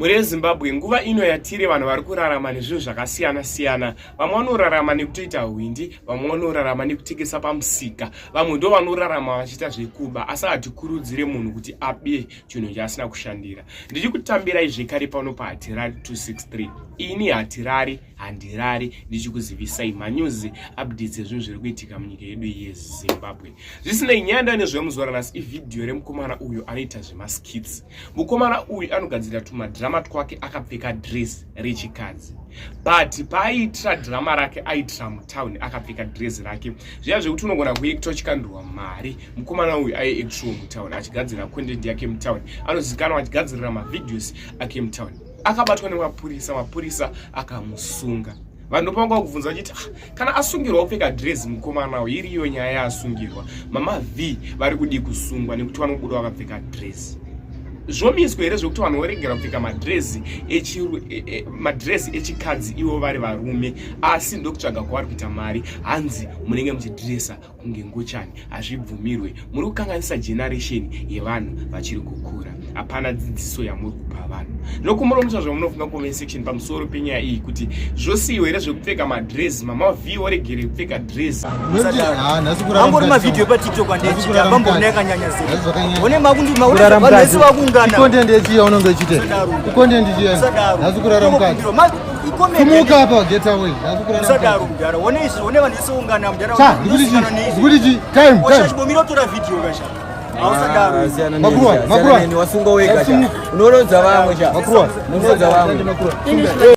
Muri Zimbabwe nguva ino yatiri vanhu vari kurarama nezvinhu zvakasiyana siyana. Vamwe vanorarama nekutoita hwindi, vamwe vanorarama nekutekesa pamusika, vamwe ndo vanorarama vachiita zvekuba, asi hatikurudzire munhu kuti abe chinhu chaasina kushandira. Ndichikutambirai zvekare pano paHatirari 263. Ini Hatirari handirari ndichikuzivisai manyuzi updates ezvinhu zviri kuitika munyika yedu yeZimbabwe. Zvisinei nyaya nezvemuzora nhasi ivhidhiyo remukomana uyu anoita zvemaskits. Mukomana uyu anogadzira tumadrama twake akapfeka dress rechikadzi. But paaitira drama rake aitira mutauni akapfeka dress rake. Zviya zvekuti unogona kuekta uchikandurwa mari. Mukomana uyu aiektiwa mutauni achigadzira content yake mutauni. Anozikanwa achigadzirira mavideos ake mutauni. Akabatwa nemapurisa akamusunga. Vanhu panga kuvunza vachiti kana asungirwa kupfeka dress mukomana uyu iriyo nyaya yaasungirwa. Mama V vari kudi kusungwa nekuti vanobuda vakapfeka dress. Zvomiswe here zvekuti vanhu voregera kupfeka madresi echikadzi ivo vari varume, asi ndokutsvaga kwavari kuita mari. Hanzi munenge muchidresa kunge ngochani, hazvibvumirwe. Muri kukanganisa generation yevanhu vachiri kukura. Hapana dzidziso yamuri kupa vanhu. Ndokumuromisa zvamunofunga comment section pamusoro penyaya iyi kuti zvosiiwa here zvekupfeka madresi. Mama V voregere kupfeka dress. Angori mavideo pa TikTok andechita bambona yakanyanya zero. One makundi maurara vanhu vakungana. Content yechiya unonge chite. Content yechiya. Nazukurara mukati. Kumuka hapa get away. Nazukurara mudara. One izvo one vanhu isungana mudara. Ndikuti time. Washachibomira tora video kasha. Makruwa. Wasunga wega. Unorodza vamwe cha. Makruwa. Unorodza vamwe.